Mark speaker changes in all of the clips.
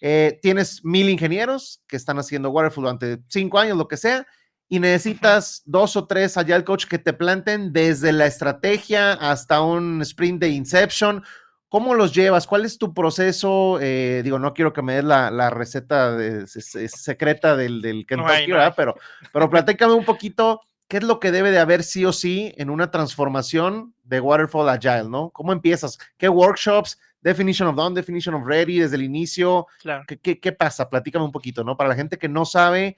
Speaker 1: tienes 1000 ingenieros que están haciendo Waterfall durante 5 años, lo que sea, y necesitas 2 o 3 Agile Coach que te planten desde la estrategia hasta un sprint de Inception. ¿Cómo los llevas? ¿Cuál es tu proceso? Digo, no quiero que me des la receta secreta del
Speaker 2: No hay,
Speaker 1: Kentucky,
Speaker 2: no hay.
Speaker 1: ¿verdad? Pero platícame un poquito, ¿qué es lo que debe de haber sí o sí en una transformación de Waterfall Agile, ¿no? ¿Cómo empiezas? ¿Qué workshops? Definition of done, definition of ready, desde el inicio.
Speaker 2: Claro,
Speaker 1: ¿Qué pasa? Platícame un poquito, ¿no? Para la gente que no sabe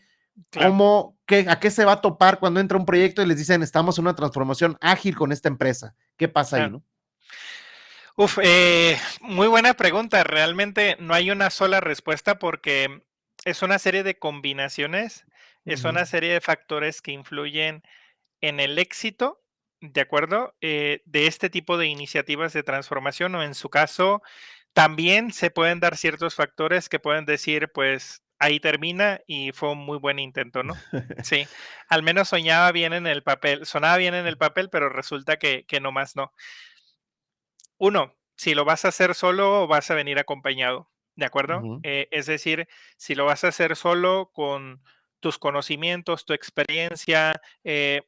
Speaker 2: claro.
Speaker 1: a qué se va a topar cuando entra un proyecto y les dicen, estamos en una transformación ágil con esta empresa. ¿Qué pasa ahí,
Speaker 2: Claro.
Speaker 1: no?
Speaker 2: Uf, muy buena pregunta. Realmente no hay una sola respuesta porque es una serie de combinaciones, es
Speaker 1: Ujú.
Speaker 2: una serie de factores que influyen en el éxito, ¿de acuerdo? De este tipo de iniciativas de transformación o en su caso, también se pueden dar ciertos factores que pueden decir, pues ahí termina y fue un muy buen intento, ¿no? Sí, al menos soñaba bien en el papel, sonaba bien en el papel, pero resulta que no más no. Uno, si lo vas a hacer solo o vas a venir acompañado, ¿de acuerdo?
Speaker 1: Ujú.
Speaker 2: Es decir, si lo vas a hacer solo con tus conocimientos, tu experiencia,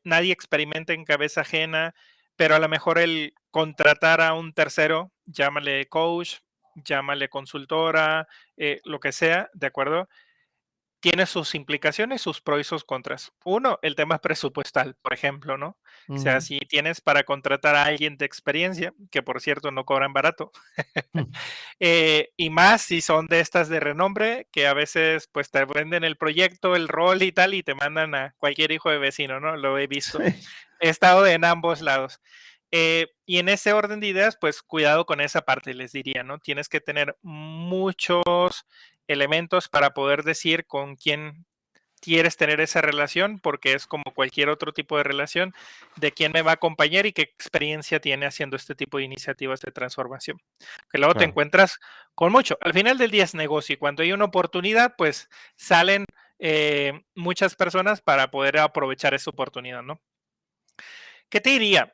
Speaker 2: nadie experimenta en cabeza ajena, pero a lo mejor el contratar a un tercero, llámale coach, llámale consultora, lo que sea, ¿de acuerdo? Tiene sus implicaciones, sus pros y sus contras. Uno, el tema presupuestal, por ejemplo, ¿no? O sea,
Speaker 1: Ujú.
Speaker 2: si tienes para contratar a alguien de experiencia, que por cierto no cobran barato, y más si son de estas de renombre, que a veces pues te venden el proyecto, el rol y tal, y te mandan a cualquier hijo de vecino, ¿no? Lo he visto.
Speaker 1: Sí.
Speaker 2: He estado en ambos lados. Y en ese orden de ideas, pues cuidado con esa parte, les diría, ¿no? Tienes que tener muchos elementos para poder decir con quién quieres tener esa relación, porque es como cualquier otro tipo de relación, de quién me va a acompañar y qué experiencia tiene haciendo este tipo de iniciativas de transformación. Que luego te
Speaker 1: Claro.
Speaker 2: encuentras con mucho. Al final del día es negocio y cuando hay una oportunidad, pues salen muchas personas para poder aprovechar esa oportunidad, ¿no? ¿Qué te diría?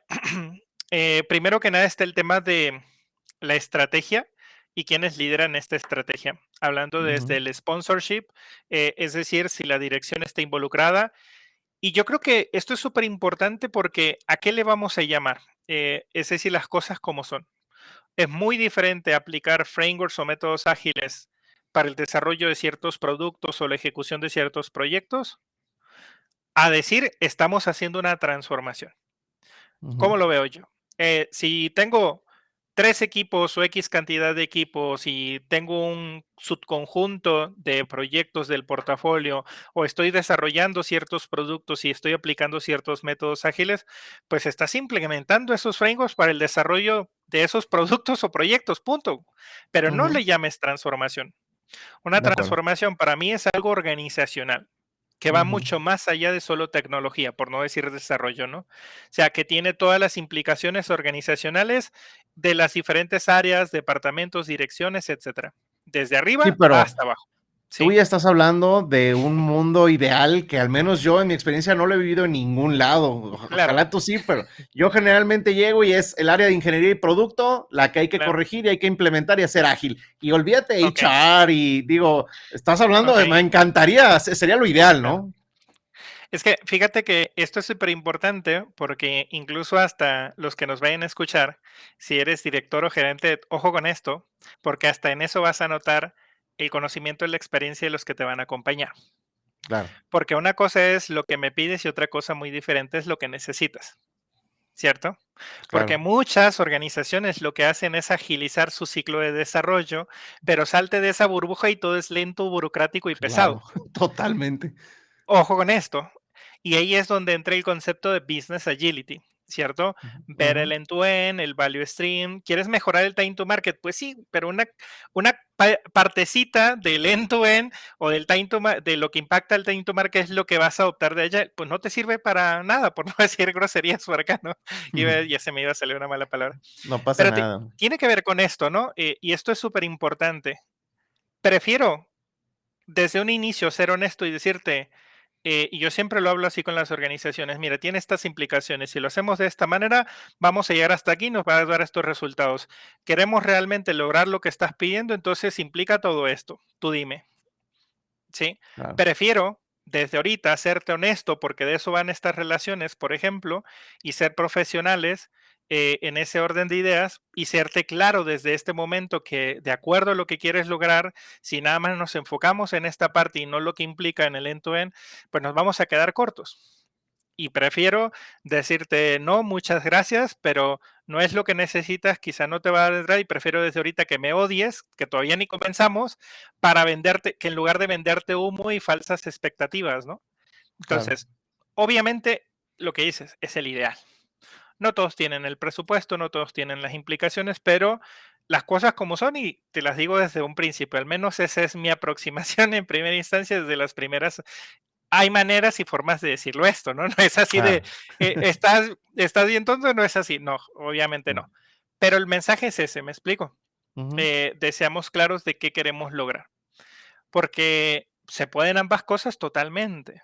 Speaker 2: Primero que nada está el tema de la estrategia y quiénes lideran esta estrategia. Hablando desde
Speaker 1: Ujú.
Speaker 2: el sponsorship, es decir, si la dirección está involucrada. Y yo creo que esto es súper importante porque ¿a qué le vamos a llamar? Es decir, las cosas como son. Es muy diferente aplicar frameworks o métodos ágiles para el desarrollo de ciertos productos o la ejecución de ciertos proyectos a decir estamos haciendo una transformación.
Speaker 1: Ujú.
Speaker 2: ¿Cómo lo veo yo? Si tengo 3 equipos o X cantidad de equipos y tengo un subconjunto de proyectos del portafolio o estoy desarrollando ciertos productos y estoy aplicando ciertos métodos ágiles, pues estás implementando esos frameworks para el desarrollo de esos productos o proyectos, punto. Pero no
Speaker 1: Ujú.
Speaker 2: le llames transformación. Una
Speaker 1: De acuerdo.
Speaker 2: transformación para mí es algo organizacional, que va
Speaker 1: Ujú.
Speaker 2: mucho más allá de solo tecnología, por no decir desarrollo, ¿no? O sea, que tiene todas las implicaciones organizacionales de las diferentes áreas, departamentos, direcciones, etcétera, desde
Speaker 1: Sí,
Speaker 2: arriba
Speaker 1: pero
Speaker 2: hasta abajo.
Speaker 1: tú
Speaker 2: Sí,
Speaker 1: ya estás hablando de un mundo ideal que al menos yo en mi experiencia no lo he vivido en ningún lado.
Speaker 2: claro,
Speaker 1: Ojalá tú sí, pero yo generalmente llego y es el área de ingeniería y producto la que hay que
Speaker 2: claro.
Speaker 1: corregir y hay que implementar y hacer ágil. Y olvídate de
Speaker 2: Ok,
Speaker 1: HR y digo, estás hablando
Speaker 2: ok.
Speaker 1: de, me encantaría, sería lo ideal,
Speaker 2: Claro.
Speaker 1: ¿no?
Speaker 2: Es que fíjate que esto es súper importante porque incluso hasta los que nos vayan a escuchar, si eres director o gerente, ojo con esto, porque hasta en eso vas a notar el conocimiento y la experiencia de los que te van a acompañar.
Speaker 1: Claro,
Speaker 2: Porque una cosa es lo que me pides y otra cosa muy diferente es lo que necesitas, ¿cierto? Porque
Speaker 1: claro,
Speaker 2: muchas organizaciones lo que hacen es agilizar su ciclo de desarrollo, pero salte de esa burbuja y todo es lento, burocrático y
Speaker 1: claro,
Speaker 2: pesado.
Speaker 1: totalmente.
Speaker 2: Ojo con esto. Y ahí es donde entra el concepto de business agility, ¿cierto? Ver
Speaker 1: Ujú.
Speaker 2: el end-to-end, el value stream. ¿Quieres mejorar el time to market? Pues sí, pero una partecita del end-to-end o del de lo que impacta el time to market es lo que vas a adoptar de ella. Pues no te sirve para nada, por no decir groserías por acá, ¿no? Ya se me iba a salir una mala palabra.
Speaker 1: No pasa
Speaker 2: Pero
Speaker 1: nada.
Speaker 2: tiene que ver con esto, ¿no? Y esto es súper importante. Prefiero desde un inicio ser honesto y decirte, y yo siempre lo hablo así con las organizaciones, mira, tiene estas implicaciones, si lo hacemos de esta manera, vamos a llegar hasta aquí, nos va a dar estos resultados. Queremos realmente lograr lo que estás pidiendo, entonces implica todo esto. Tú dime, ¿sí?
Speaker 1: Claro,
Speaker 2: Prefiero desde ahorita serte honesto, porque de eso van estas relaciones, por ejemplo, y ser profesionales en ese orden de ideas y serte claro desde este momento que de acuerdo a lo que quieres lograr, si nada más nos enfocamos en esta parte y no lo que implica en el end-to-end, pues nos vamos a quedar cortos. Y prefiero decirte, no, muchas gracias, pero no es lo que necesitas, quizá no te va a dar y prefiero desde ahorita que me odies, que todavía ni comenzamos, para venderte, que en lugar de venderte humo y falsas expectativas, ¿no?
Speaker 1: claro,
Speaker 2: Entonces, obviamente, lo que dices es el ideal. No todos tienen el presupuesto, no todos tienen las implicaciones, pero las cosas como son y te las digo desde un principio, al menos esa es mi aproximación en primera instancia, desde las primeras hay maneras y formas de decirlo esto, ¿no? No es así de,
Speaker 1: claro.
Speaker 2: estás bien tonto, no es así. No, obviamente no. Pero el mensaje es ese, ¿me explico?
Speaker 1: Ujú,
Speaker 2: Deseamos claros de qué queremos lograr. Porque se pueden ambas cosas totalmente,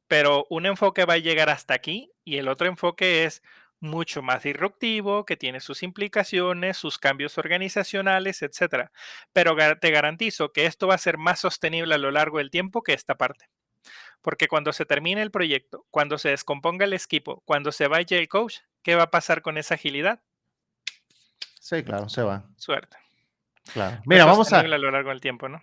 Speaker 2: pero un enfoque va a llegar hasta aquí y el otro enfoque es mucho más disruptivo, que tiene sus implicaciones, sus cambios organizacionales, etcétera. Pero te garantizo que esto va a ser más sostenible a lo largo del tiempo que esta parte. Porque cuando se termine el proyecto, cuando se descomponga el equipo, cuando se vaya el coach, ¿qué va a pasar con esa agilidad?
Speaker 1: sí, claro, se va,
Speaker 2: Suerte.
Speaker 1: claro.
Speaker 2: No es
Speaker 1: Mira, vamos a,
Speaker 2: sostenible a lo largo del tiempo, ¿no?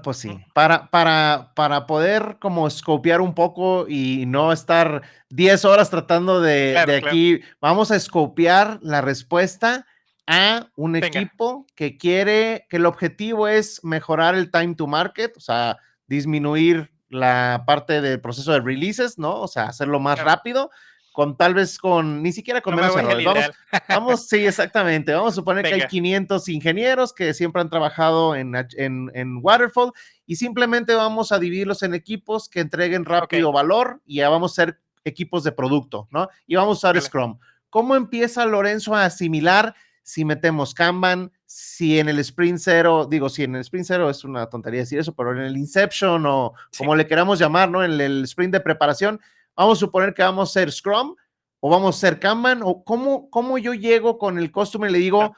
Speaker 1: pues
Speaker 2: Mm,
Speaker 1: sí, para poder como escopear un poco y no estar 10 horas tratando de
Speaker 2: claro, claro.
Speaker 1: aquí, vamos a escopear la respuesta a un
Speaker 2: Venga.
Speaker 1: equipo que quiere, que el objetivo es mejorar el time to market, o sea, disminuir la parte del proceso de releases, ¿no? O sea, hacerlo más
Speaker 2: Claro.
Speaker 1: rápido, con tal vez con, ni siquiera con
Speaker 2: No me
Speaker 1: menos
Speaker 2: voy al
Speaker 1: errores. Vamos,
Speaker 2: ideal.
Speaker 1: vamos, sí, exactamente. Vamos a suponer que hay
Speaker 2: Venga.
Speaker 1: 500 ingenieros que siempre han trabajado en Waterfall y simplemente vamos a dividirlos en equipos que entreguen
Speaker 2: Ok.
Speaker 1: rápido valor y ya vamos a ser equipos de producto, ¿no? Y vamos a usar
Speaker 2: Vale.
Speaker 1: Scrum. ¿Cómo empieza Lorenzo a asimilar si metemos Kanban, si en el Sprint Zero, digo, si en el Sprint Zero es una tontería decir eso, pero en el Inception o
Speaker 2: Sí.
Speaker 1: como le queramos llamar, ¿no? En el Sprint de preparación, vamos a suponer que vamos a ser Scrum o vamos a ser Kanban o cómo yo llego con el customer y le
Speaker 2: Claro.
Speaker 1: digo,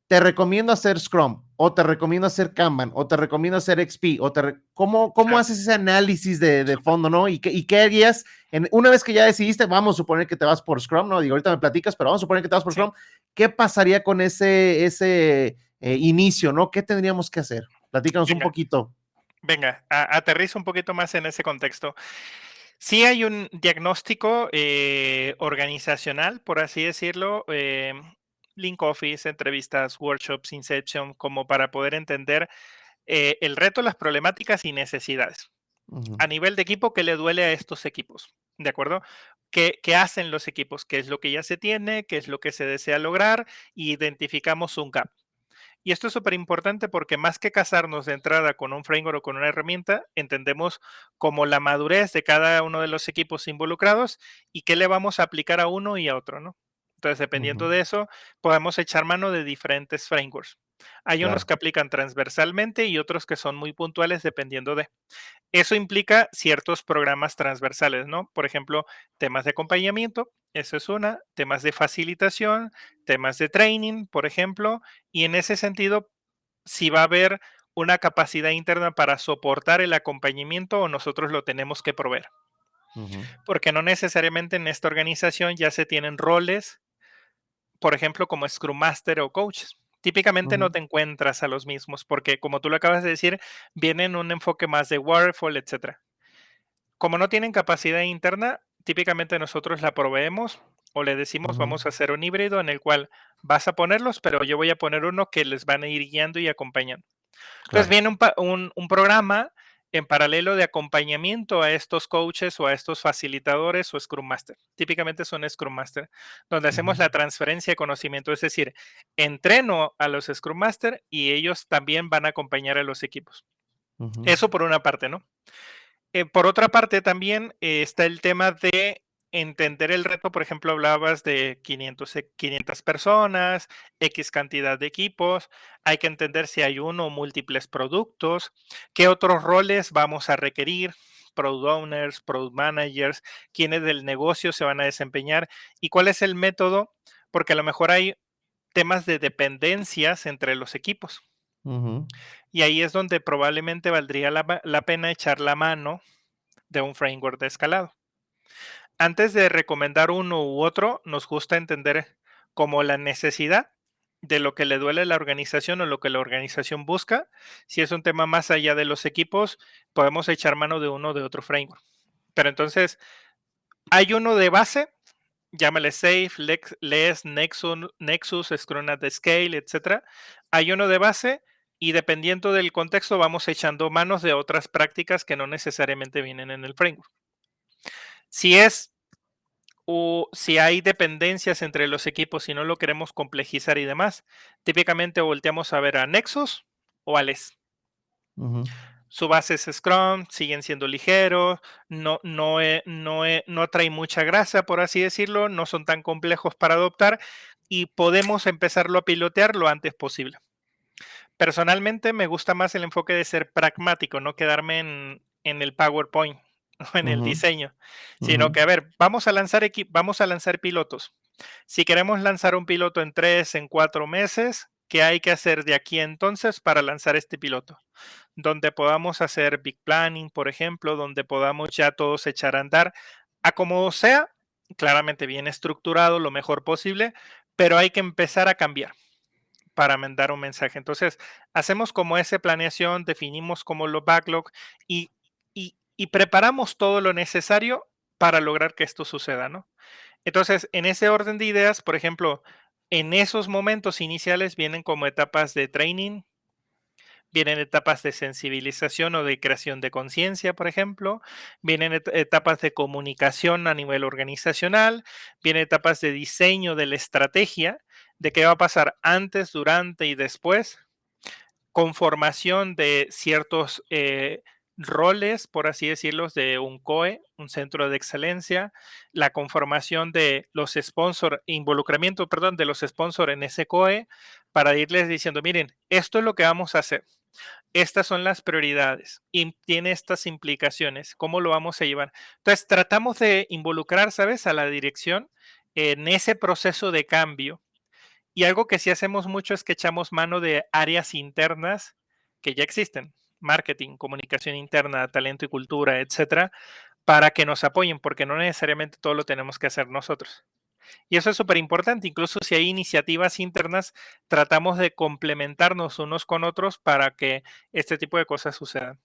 Speaker 1: te recomiendo hacer Scrum, o te recomiendo hacer Kanban, o te recomiendo hacer XP, ¿cómo
Speaker 2: Claro.
Speaker 1: haces ese análisis de
Speaker 2: Súper.
Speaker 1: fondo, ¿no? ¿Y qué harías una vez que ya decidiste, vamos a suponer que te vas por Scrum, ¿no? Digo, ahorita me platicas, pero vamos a suponer que te vas por
Speaker 2: Sí.
Speaker 1: Scrum, ¿qué pasaría con ese inicio, ¿no? ¿Qué tendríamos que hacer? Platícanos un
Speaker 2: Venga.
Speaker 1: poquito.
Speaker 2: Venga. Aterriza un poquito más en ese contexto. Sí hay un diagnóstico organizacional, por así decirlo, link office, entrevistas, workshops, Inception, como para poder entender el reto, las problemáticas y necesidades.
Speaker 1: Uh -huh,
Speaker 2: A nivel de equipo, ¿qué le duele a estos equipos? ¿De acuerdo? ¿Qué hacen los equipos? ¿Qué es lo que ya se tiene? ¿Qué es lo que se desea lograr? Y identificamos un gap. Y esto es súper importante porque más que casarnos de entrada con un framework o con una herramienta, entendemos como la madurez de cada uno de los equipos involucrados y qué le vamos a aplicar a uno y a otro, ¿no? Entonces,
Speaker 1: uh -huh,
Speaker 2: dependiendo de eso, podemos echar mano de diferentes frameworks. Hay unos
Speaker 1: claro.
Speaker 2: que aplican transversalmente y otros que son muy puntuales dependiendo de. Eso implica ciertos programas transversales, ¿no? Por ejemplo, temas de acompañamiento, eso es una, temas de facilitación, temas de training, por ejemplo, y en ese sentido, si va a haber una capacidad interna para soportar el acompañamiento o nosotros lo tenemos que proveer,
Speaker 1: Uh -huh,
Speaker 2: porque no necesariamente en esta organización ya se tienen roles, por ejemplo, como Scrum Master o coaches.
Speaker 1: uh
Speaker 2: Típicamente no
Speaker 1: -huh,
Speaker 2: te encuentras a los mismos, porque como tú lo acabas de decir, vienen un enfoque más de waterfall, etcétera. Como no tienen capacidad interna, típicamente nosotros la proveemos o le
Speaker 1: uh
Speaker 2: decimos
Speaker 1: -huh,
Speaker 2: vamos a hacer un híbrido en el cual vas a ponerlos, pero yo voy a poner uno que les van a ir guiando y acompañando. Entonces
Speaker 1: claro.
Speaker 2: viene un programa en paralelo de acompañamiento a estos coaches o a estos facilitadores o Scrum Master. Típicamente son Scrum Master, donde
Speaker 1: Uh -huh,
Speaker 2: hacemos la transferencia de conocimiento, es decir, entreno a los Scrum Master y ellos también van a acompañar a los equipos.
Speaker 1: uh -huh,
Speaker 2: Eso por una parte, ¿no? Por otra parte, también está el tema de entender el reto. Por ejemplo, hablabas de 500 personas, X cantidad de equipos. Hay que entender si hay uno o múltiples productos, qué otros roles vamos a requerir, product owners, product managers, quiénes del negocio se van a desempeñar y cuál es el método, porque a lo mejor hay temas de dependencias entre los equipos.
Speaker 1: Ujú.
Speaker 2: Y ahí es donde probablemente valdría la pena echar la mano de un framework de escalado. Antes de recomendar uno u otro, nos gusta entender como la necesidad de lo que le duele a la organización o lo que la organización busca. Si es un tema más allá de los equipos, podemos echar mano de uno o de otro framework. Pero entonces, hay uno de base, llámale Safe, LES, Nexus, Scrum at the Scale, etc. Hay uno de base y dependiendo del contexto vamos echando manos de otras prácticas que no necesariamente vienen en el framework. Si es o si hay dependencias entre los equipos y no lo queremos complejizar y demás, típicamente volteamos a ver a Nexus o a LES.
Speaker 1: Ujú.
Speaker 2: Su base es Scrum, siguen siendo ligeros, no trae mucha grasa, por así decirlo, no son tan complejos para adoptar y podemos empezarlo a pilotear lo antes posible. Personalmente me gusta más el enfoque de ser pragmático, no quedarme en el PowerPoint o en el
Speaker 1: Ujú.
Speaker 2: diseño, sino
Speaker 1: Ujú.
Speaker 2: que, a ver, vamos a lanzar pilotos. Si queremos lanzar un piloto en 3, en 4 meses, ¿qué hay que hacer de aquí entonces para lanzar este piloto? Donde podamos hacer big planning, por ejemplo, donde podamos ya todos echar a andar, a como sea, claramente bien estructurado, lo mejor posible, pero hay que empezar a cambiar para mandar un mensaje. Entonces, hacemos como esa planeación, definimos como los backlog y preparamos todo lo necesario para lograr que esto suceda, ¿no? Entonces, en ese orden de ideas, por ejemplo, en esos momentos iniciales vienen como etapas de training, vienen etapas de sensibilización o de creación de conciencia, por ejemplo, vienen etapas de comunicación a nivel organizacional, vienen etapas de diseño de la estrategia, de qué va a pasar antes, durante y después, conformación de ciertos roles, por así decirlos, de un COE, un centro de excelencia, la conformación de los sponsors, involucramiento, perdón, de los sponsors en ese COE, para irles diciendo, miren, esto es lo que vamos a hacer, estas son las prioridades y tiene estas implicaciones, ¿cómo lo vamos a llevar? Entonces, tratamos de involucrar, ¿sabes?, a la dirección en ese proceso de cambio y algo que sí hacemos mucho es que echamos mano de áreas internas que ya existen, marketing, comunicación interna, talento y cultura, etcétera, para que nos apoyen, porque no necesariamente todo lo tenemos que hacer nosotros. Y eso es súper importante, incluso si hay iniciativas internas, tratamos de complementarnos unos con otros para que este tipo de cosas sucedan.